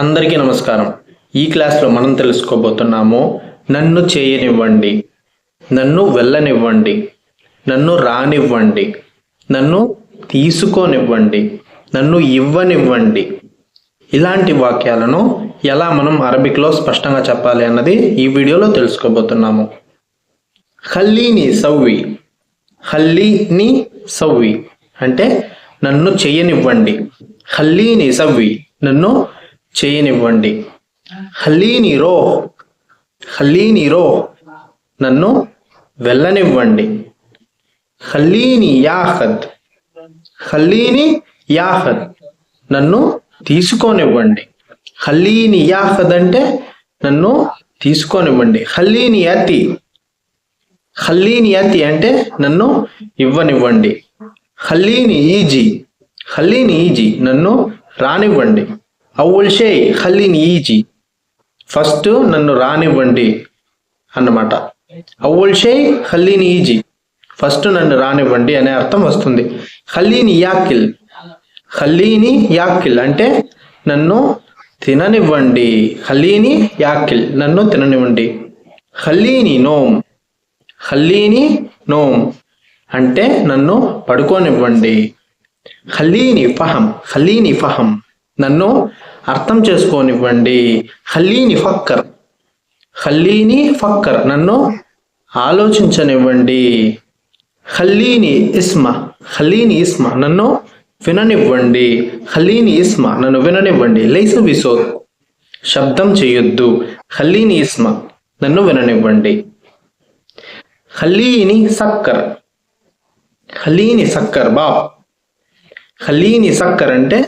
అందరికీ నమస్కారం. ఈ క్లాస్లో మనం తెలుసుకోబోతున్నాము నన్ను చేయనివ్వండి, నన్ను వెళ్ళనివ్వండి, నన్ను రానివ్వండి, నన్ను తీసుకోనివ్వండి, నన్ను ఇవ్వనివ్వండి. ఇలాంటి వాక్యాలను ఎలా మనం అరబిక్లో స్పష్టంగా చెప్పాలి అన్నది ఈ వీడియోలో తెలుసుకోబోతున్నాము. ఖల్లీని సవ్వి, ఖల్లీని సవ్వి అంటే నన్ను చేయనివ్వండి. ఖల్లీని సవ్వి నన్ను చేయనివ్వండి. ఖల్లీని రో, ఖల్లీని రో నన్ను వెళ్ళనివ్వండి. ఖల్లీని యాఖద్, ఖల్లీని యాఖద్ నన్ను తీసుకోనివ్వండి. ఖల్లీని యాఖద్ అంటే నన్ను తీసుకోనివ్వండి. ఖల్లీని యతి, ఖల్లీని యతి అంటే నన్ను ఇవ్వనివ్వండి. ఖల్లీని ఈజీ, ఖల్లీని ఈజీ నన్ను రానివ్వండి. అవ్వల్ షే ఖల్లీని ఈజీ ఫస్ట్ నన్ను రానివ్వండి అన్నమాట. అవ్వల్ షే ఖల్లీని ఈజీ ఫస్ట్ నన్ను రానివ్వండి అనే అర్థం వస్తుంది. ఖల్లీని యాకిల్, ఖల్లీని యాకిల్ అంటే నన్ను తిననివ్వండి. ఖల్లీని యాకిల్ నన్ను తిననివ్వండి. ఖల్లీని నోమ్, ఖల్లీని నోమ్ అంటే నన్ను పడుకోనివ్వండి. ఖల్లీని ఫహం, ఖల్లీని ఫహం నన్ను అర్థం చేసుకోనివ్వండి. ఖల్లీని ఫక్కర్, ఖల్లీని ఫక్కర్ నన్ను ఆలోచించనివ్వండి. ఖల్లీని ఇస్మ, ఖల్లీని ఇస్మ నన్ను విననివ్వండి. ఖల్లీని ఇస్మ నన్ను విననివ్వండి. లైస బిసోత్ శబ్దం చేయొద్దు. ఖల్లీని ఇస్మ నన్ను విననివ్వండి. ఖల్లీని సక్కర్, ఖల్లీని సక్కర్ బాబ్, ఖల్లీని సక్కర్ అంటే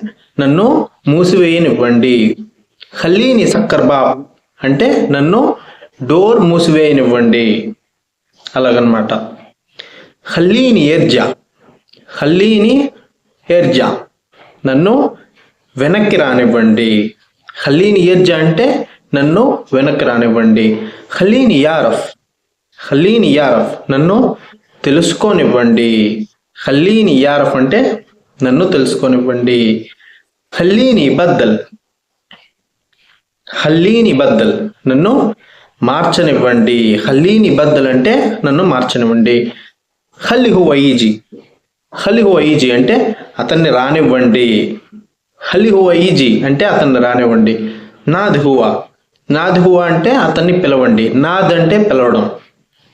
నన్ను మూసివేయనివ్వండి. ఖల్లీని సక్కర్ బాబ్ అంటే నన్ను డోర్ మూసివేయనివ్వండి అలాగనమాట. ఖల్లీని ఎర్జా, ఖల్లీని ఎర్జా నన్ను వెనక్కి రానివ్వండి. ఖల్లీని ఎర్జా అంటే నన్ను వెనక్కి రానివ్వండి. ఖల్లీని యారఫ్, ఖల్లీని యారఫ్ నన్ను తెలుసుకోనివ్వండి. ఖల్లీని యారఫ్ అంటే నన్ను తెలుసుకోనివ్వండి. ఖల్లీని బద్దల్, ఖల్లీని బద్దల్ నన్ను మార్చనివ్వండి. ఖల్లీని బద్దల్ అంటే నన్ను మార్చనివ్వండి. ఖల్లి హువ ఈజీ, ఖల్లి హువ ఈజీ అంటే అతన్ని రానివ్వండి. ఖల్లి హువ ఈజీ అంటే అతన్ని రానివ్వండి. నాద్ హువ, నాద్ హువ అంటే అతన్ని పిలవండి. నాద్ అంటే పిలవడం,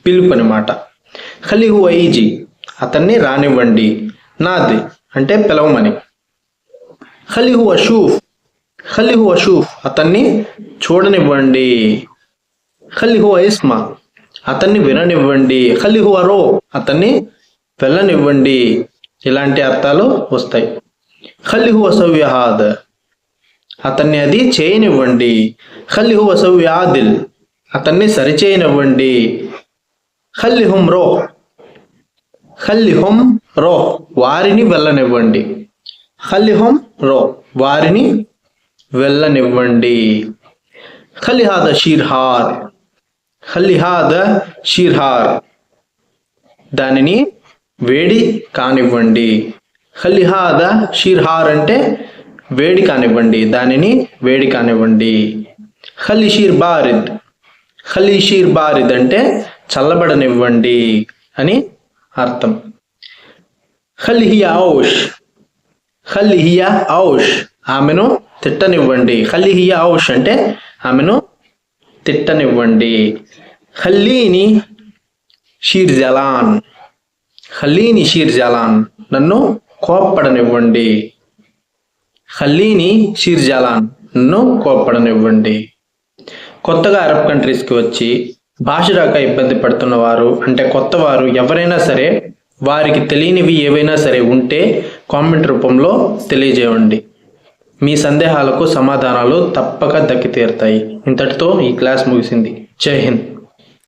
పిలుపు అనమాట. ఖల్లి హువ ఈజీ అతన్ని రానివ్వండి. నాద్ అంటే పిలవమని. ఖల్లి హువ షూఫ్, ఖల్లి హువ షూఫ్ అతన్ని చూడనివ్వండి. ఖల్లి హువ ఇస్మ అతన్ని విననివ్వండి. ఖల్లి హువ రో అతన్ని వెళ్ళనివ్వండి. ఇలాంటి అర్థాలు వస్తాయి. ఖల్లి హువ సవ్యహాద్ అతన్ని అది చేయనివ్వండి. ఖల్లి హువ సవ్యాదిల్ అతన్ని సరిచేయనివ్వండి. ఖల్లి హుమ్ రో, ఖల్లి హుమ్ రో వారిని వెళ్ళనివ్వండి. ఖల్లి హుమ్ రో వారిని వెళ్ళనివ్వండి. ఖల్లి హాద షీర్హార్, ఖల్లి హాద షీర్హార్ దానిని వేడి కానివ్వండి. ఖల్లి హాద షీర్హార్ అంటే వేడి కానివ్వండి, దానిని వేడి కానివ్వండి. ఖల్లి షీర్ బారిద్, ఖల్లి షీర్ బారిద్ అంటే చల్లబడనివ్వండి అని అర్థం. ఖల్లి హియా ఔష్, ఖల్లి హియా ఔష్ ఆమెను తిట్టనివ్వండి. ఖల్లి హియా ఔష్ అంటే ఆమెను తిట్టనివ్వండి. ఖల్లీని షీర్ జలాన్, ఖల్లీని షీర్ జలాన్ నన్ను కోప్పడనివ్వండి. ఖల్లీని షీర్ జలాన్ నన్ను కోప్పడనివ్వండి. కొత్తగా అరబ్ కంట్రీస్కి వచ్చి భాష రాక ఇబ్బంది పడుతున్న వారు అంటే కొత్త వారు ఎవరైనా సరే వారికి తెలియనివి ఏవైనా సరే ఉంటే కామెంట్ రూపంలో తెలియజేయండి. మీ సందేహాలకు సమాధానాలు తప్పక దక్కి తీరుతాయి. ఇంతటితో ఈ క్లాస్ ముగిసింది. జై హింద్.